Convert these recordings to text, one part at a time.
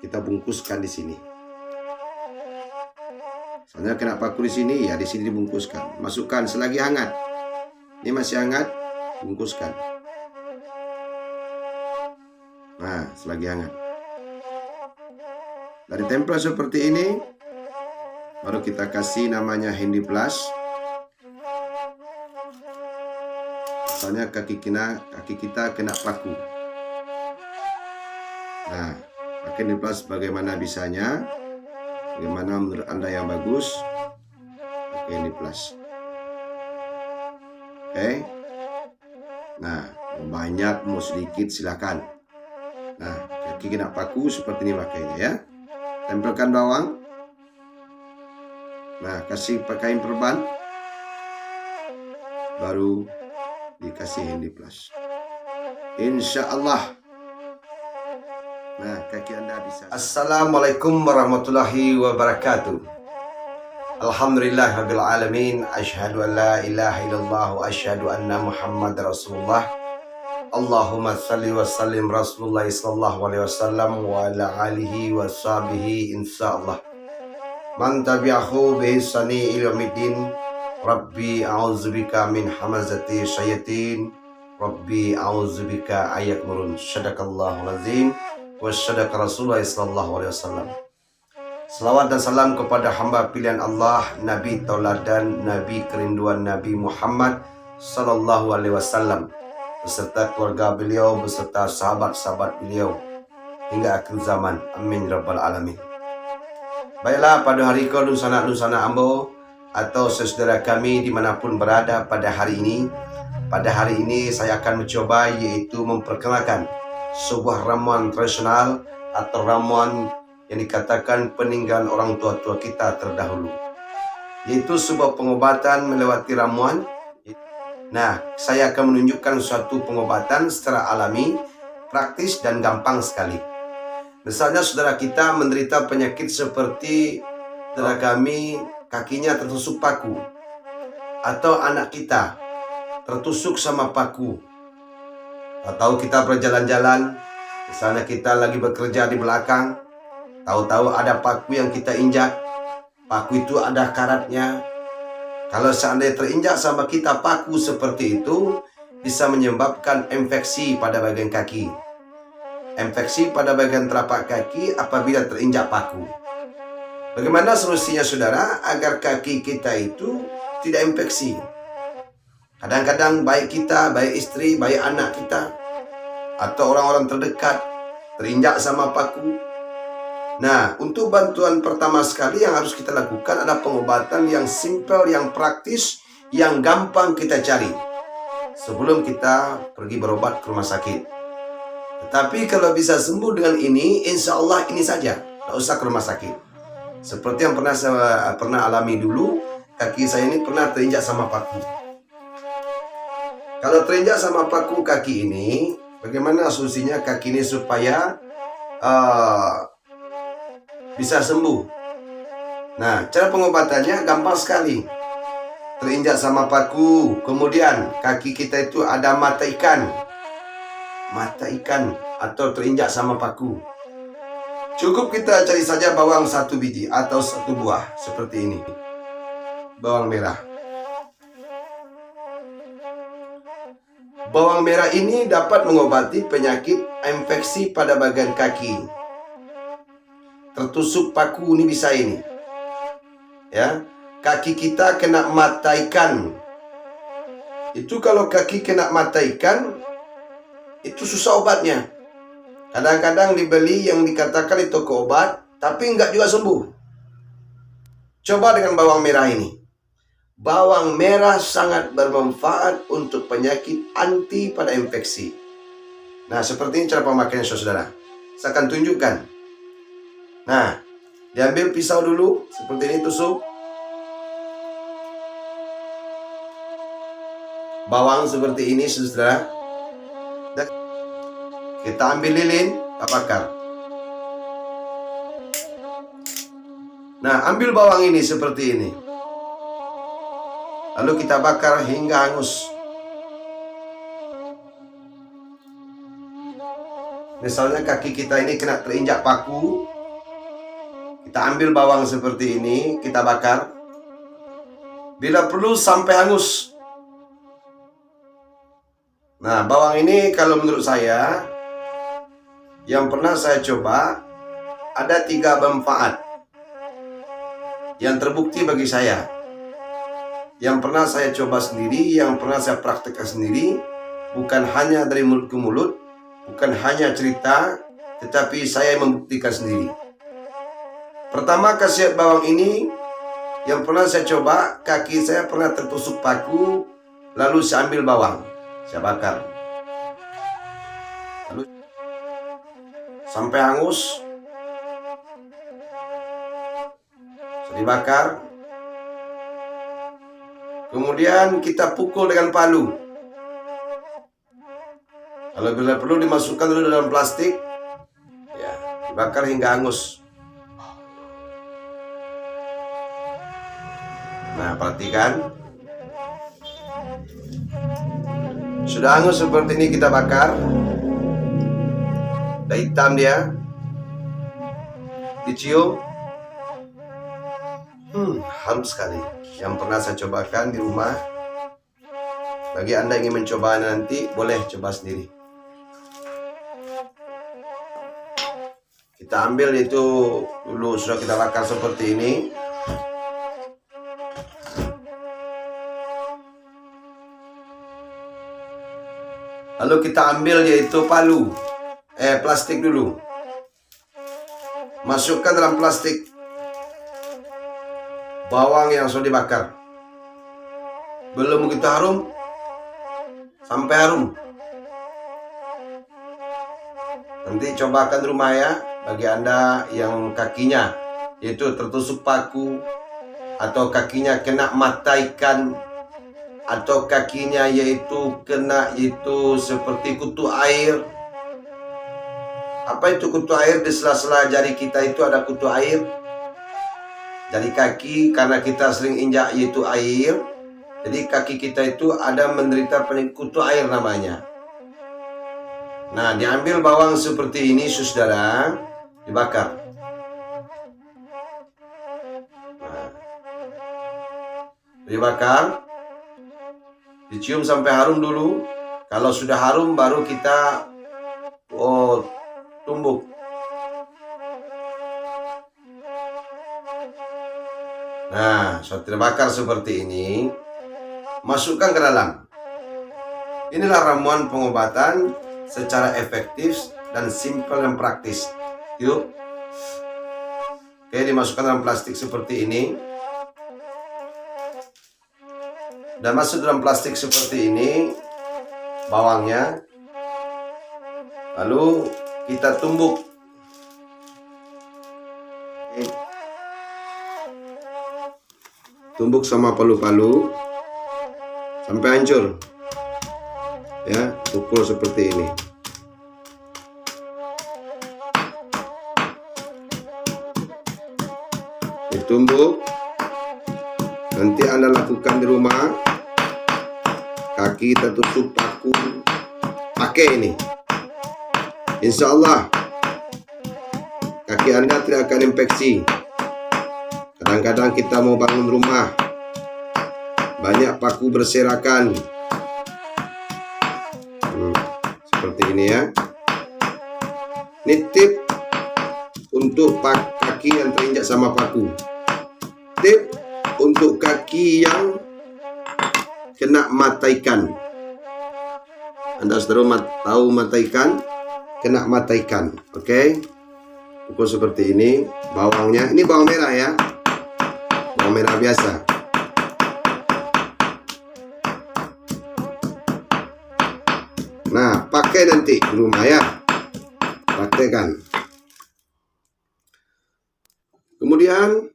kita bungkuskan di sini. Soalnya kena paku di sini, ya di sini dibungkuskan. Masukkan selagi hangat. Ini masih hangat, bungkuskan. Nah, selagi hangat. Dari tempel seperti ini, baru kita kasih namanya Handy Plus. Soalnya kaki kita kena paku. Nah, pakai Handy Plus bagaimana bisanya? Bagaimana menurut Anda yang bagus? Pakai Handy Plus. Oke. Nah, mau banyak mau sedikit silakan. Nah, kaki kena paku seperti ini pakainya ya. Tempelkan bawang. Nah, kasih kain perban. Baru dikasih Handy Plus. Insya Allah. Nah, kaki Anda bisa. Assalamualaikum warahmatullahi wabarakatuh. Alhamdulillahirabbil alamin. Asyhadu an la ilaha illallah wa asyhadu anna Muhammad Rasulullah. Allahumma salli wa sallim Rasulullah sallallahu alaihi wasallam wa ala alihi wa sahbihi insyaallah. Man tabi'ahu bi ihsani ila yaumiddin. Rabbi a'udzubika min hamazati syayatin. Rabbi a'udzubika ayakmurun. Sadaqallahul azim. Wasyadaka Rasulullah sallallahu alaihi wasallam. Salawat dan salam kepada hamba pilihan Allah, Nabi tauladan, Nabi kerinduan Nabi Muhammad sallallahu alaihi wasallam, beserta keluarga beliau, beserta sahabat-sahabat beliau hingga akhir zaman. Amin rabbal alamin. Baiklah, pada hari ke Lusana Ambo atau saudara kami dimanapun berada pada hari ini. Pada hari ini saya akan mencoba yaitu memperkenalkan sebuah ramuan tradisional atau ramuan yang dikatakan peninggalan orang tua-tua kita terdahulu, yaitu sebuah pengobatan melewati ramuan. Nah, saya akan menunjukkan suatu pengobatan secara alami, praktis dan gampang sekali. Misalnya saudara kita menderita penyakit seperti saudara kami kakinya tertusuk paku, atau anak kita tertusuk sama paku, atau kita berjalan-jalan, misalnya kita lagi bekerja di belakang, tahu-tahu ada paku yang kita injak, paku itu ada karatnya. Kalau seandainya terinjak sama kita paku seperti itu, bisa menyebabkan infeksi pada bagian kaki. Infeksi pada bagian telapak kaki apabila terinjak paku. Bagaimana solusinya saudara agar kaki kita itu tidak infeksi? Kadang-kadang baik kita, baik istri, baik anak kita, atau orang-orang terdekat terinjak sama paku. Nah, untuk bantuan pertama sekali yang harus kita lakukan adalah pengobatan yang simple, yang praktis, yang gampang kita cari sebelum kita pergi berobat ke rumah sakit. Tetapi kalau bisa sembuh dengan ini, insya Allah ini saja, tidak usah ke rumah sakit. Seperti yang saya pernah alami dulu, kaki saya ini pernah terinjak sama paku. Kalau terinjak sama paku kaki ini, bagaimana solusinya kaki ini supaya bisa sembuh? Nah, cara pengobatannya gampang sekali. Terinjak sama paku, kemudian kaki kita itu ada mata ikan atau terinjak sama paku. Cukup kita cari saja bawang 1 biji atau 1 buah seperti ini. Bawang merah. Bawang merah ini dapat mengobati penyakit infeksi pada bagian kaki. Tertusuk paku ini bisa ini. Ya, kaki kita kena mata ikan. Itu kalau kaki kena mata ikan, itu susah obatnya. Kadang-kadang dibeli yang dikatakan itu toko obat, tapi enggak juga sembuh. Coba dengan bawang merah ini. Bawang merah sangat bermanfaat untuk penyakit anti pada infeksi. Nah, seperti ini cara pemakaiannya saudara. Saya akan tunjukkan. Nah, diambil pisau dulu, seperti ini tusuk. Bawang seperti ini saudara. Kita ambil lilin, kita bakar. Nah, ambil bawang ini seperti ini. Lalu kita bakar hingga hangus. Misalnya kaki kita ini kena terinjak paku, kita ambil bawang seperti ini, kita bakar. Bila perlu sampai hangus. Nah, bawang ini kalau menurut saya, yang pernah saya coba, ada 3 manfaat yang terbukti bagi saya. Yang pernah saya coba sendiri, yang pernah saya praktekkan sendiri, bukan hanya dari mulut ke mulut, bukan hanya cerita, tetapi saya membuktikan sendiri. Pertama, khasiat bawang ini, yang pernah saya coba, kaki saya pernah tertusuk paku, lalu saya ambil bawang, saya bakar. Lalu sampai hangus, saya dibakar. Kemudian kita pukul dengan palu. Kalau bila perlu dimasukkan dulu dalam plastik, ya, dibakar hingga hangus. Nah, perhatikan. Sudah hangus seperti ini kita bakar. Udah hitam dia. Dicium. Harum sekali. Yang pernah saya cobakan di rumah. Bagi Anda yang ingin mencoba nanti, boleh coba sendiri. Kita ambil itu dulu, sudah kita bakar seperti ini. Lalu kita ambil yaitu palu, plastik dulu. Masukkan dalam plastik bawang yang sudah dibakar. Belum begitu harum, sampai harum. Nanti cobakan di rumah ya, bagi Anda yang kakinya yaitu tertusuk paku, atau kakinya kena mata ikan, atau kakinya yaitu kena seperti kutu air. Apa itu kutu air? Di sela-sela jari kita itu ada kutu air. Jari kaki, karena kita sering injak yaitu air, jadi kaki kita itu ada menderita penyakit kutu air namanya. Nah, diambil bawang seperti ini, saudara, dibakar. Nah, dibakar, dicium sampai harum dulu. Kalau sudah harum baru kita tumbuk. Nah, sudah terbakar seperti ini, masukkan ke dalam. Inilah ramuan pengobatan secara efektif dan simpel dan praktis. Yuk. Oke, dimasukkan dalam plastik seperti ini. Dan masuk dalam plastik seperti ini bawangnya. Lalu kita tumbuk. Tumbuk sama palu-palu sampai hancur. Ya, pukul seperti ini. Ditumbuk. Nanti Anda lakukan di rumah. Kaki tertusuk paku, pakai ini. Insya Allah kaki Anda tidak akan infeksi. Kadang-kadang kita mau bangun rumah, banyak paku berserakan. Seperti ini ya. Ini tip untuk kaki yang terinjak sama paku. Tip untuk kaki yang kena mata ikan. Anda saudara tahu mata ikan? Kena mata ikan. Oke. Pukul seperti ini. Bawangnya, ini bawang merah ya. Bawang merah biasa. Nah, pakai nanti di rumah ya. Praktekan. Kemudian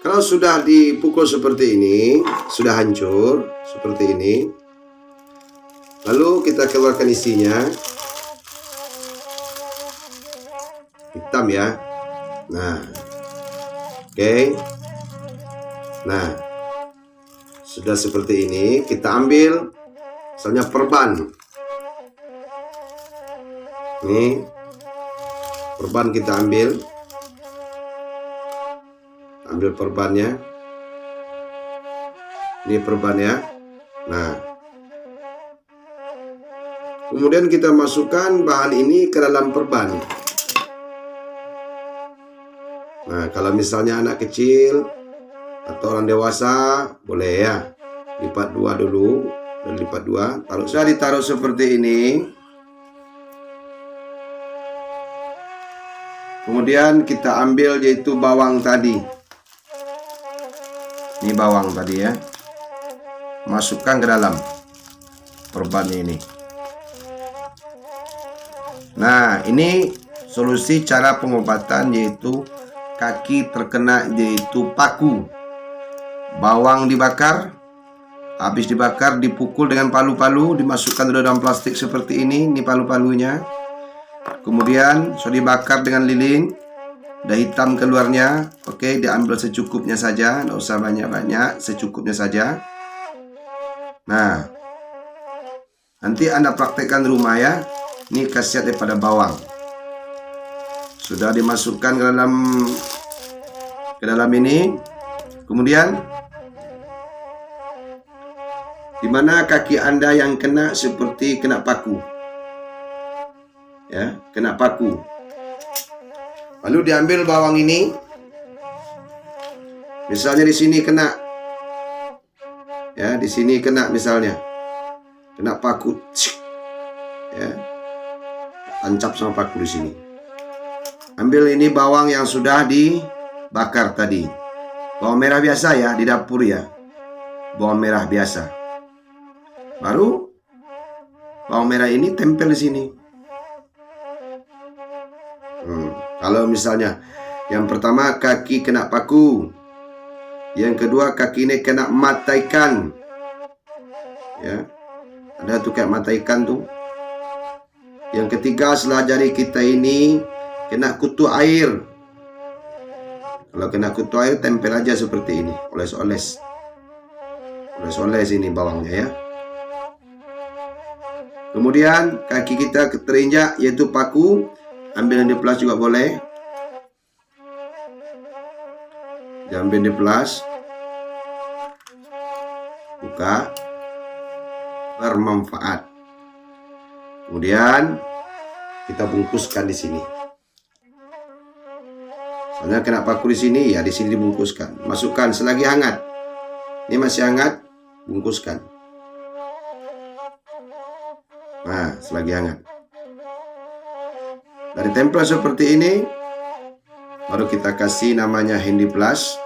kalau sudah dipukul seperti ini, sudah hancur seperti ini, lalu kita keluarkan isinya. Hitam ya. Nah, oke. Nah, sudah seperti ini, kita ambil misalnya perban. Ini perban kita ambil perbannya. Ini perbannya. Nah, kemudian kita masukkan bahan ini ke dalam perban. Nah, kalau misalnya anak kecil atau orang dewasa boleh ya, lipat dua dulu, dan lipat dua. Kalau sudah ditaruh seperti ini, kemudian kita ambil yaitu bawang tadi. Ini bawang tadi ya, masukkan ke dalam perban ini. Nah, ini solusi cara pengobatan yaitu kaki terkena yaitu paku. Bawang dibakar, habis dibakar dipukul dengan palu-palu, dimasukkan ke dalam plastik seperti ini palu-palunya. Kemudian sudah dibakar dengan lilin, udah hitam keluarnya. Oke, diambil secukupnya saja, nggak usah banyak-banyak, secukupnya saja. Nah, nanti Anda praktekkan di rumah ya. Ini khasiat daripada bawang. Sudah dimasukkan ke dalam ini. Kemudian di mana kaki Anda yang kena seperti kena paku. Ya, kena paku. Lalu diambil bawang ini. Misalnya di sini kena. Ya, di sini kena misalnya. Kena paku. Ya. Tancap sama paku di sini. Ambil ini bawang yang sudah dibakar tadi. Bawang merah biasa ya, di dapur ya. Bawang merah biasa. Baru bawang merah ini tempel di sini. Kalau misalnya yang pertama kaki kena paku. Yang kedua kaki ini kena mata ikan. Ya. Ada tuh kayak mata ikan tuh. Yang ketiga setelah jari kita ini kena kutu air. Kalau kena kutu air tempel aja seperti ini, oles-oles. Oles-oles ini bawangnya ya. Kemudian kaki kita terinjak yaitu paku, ambil yang di plus juga boleh. Ambil di plus. Buka. Bermanfaat. Kemudian kita bungkuskan di sini. Soalnya kena paku di sini, ya di sini dibungkuskan. Masukkan selagi hangat. Ini masih hangat, bungkuskan. Nah, selagi hangat. Dari tempel seperti ini, baru kita kasih namanya Handy Plus.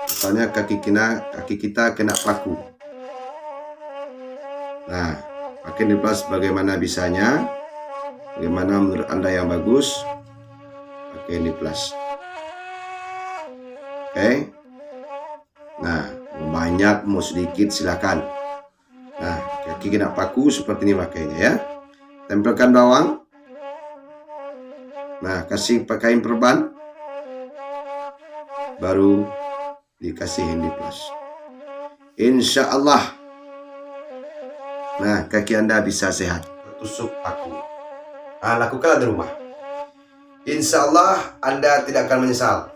Misalnya kaki kita kena paku. Nah, pakai Handy Plus bagaimana bisanya? Bagaimana menurut Anda yang bagus? Pakai Handy Plus. Oke. Nah, mau banyak mau sedikit silakan. Nah, kaki kena paku seperti ini pakainya ya. Tempelkan bawang. Nah, kasih pakaiin perban. Baru dikasih Handy Plus. Insya Allah. Nah, kaki Anda bisa sehat. Tusuk paku. Nah, lakukanlah di rumah. Insya Allah Anda tidak akan menyesal.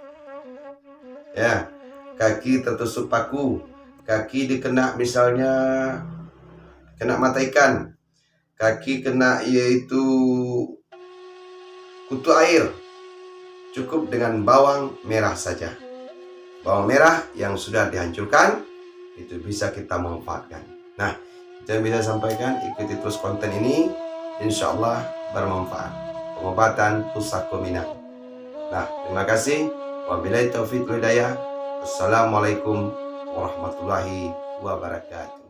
Ya, kaki tertusuk paku. Kaki dikena misalnya kena mata ikan. Kaki kena yaitu kutu air. Cukup dengan bawang merah saja. Bawang merah yang sudah dihancurkan itu bisa kita manfaatkan. Nah, itu yang bisa sampaikan. Ikuti terus konten ini, insya Allah bermanfaat. Pengobatan Pusako Minang. Nah, terima kasih. Wabillahi taufiq wal hidayah. Wassalamualaikum warahmatullahi wabarakatuh.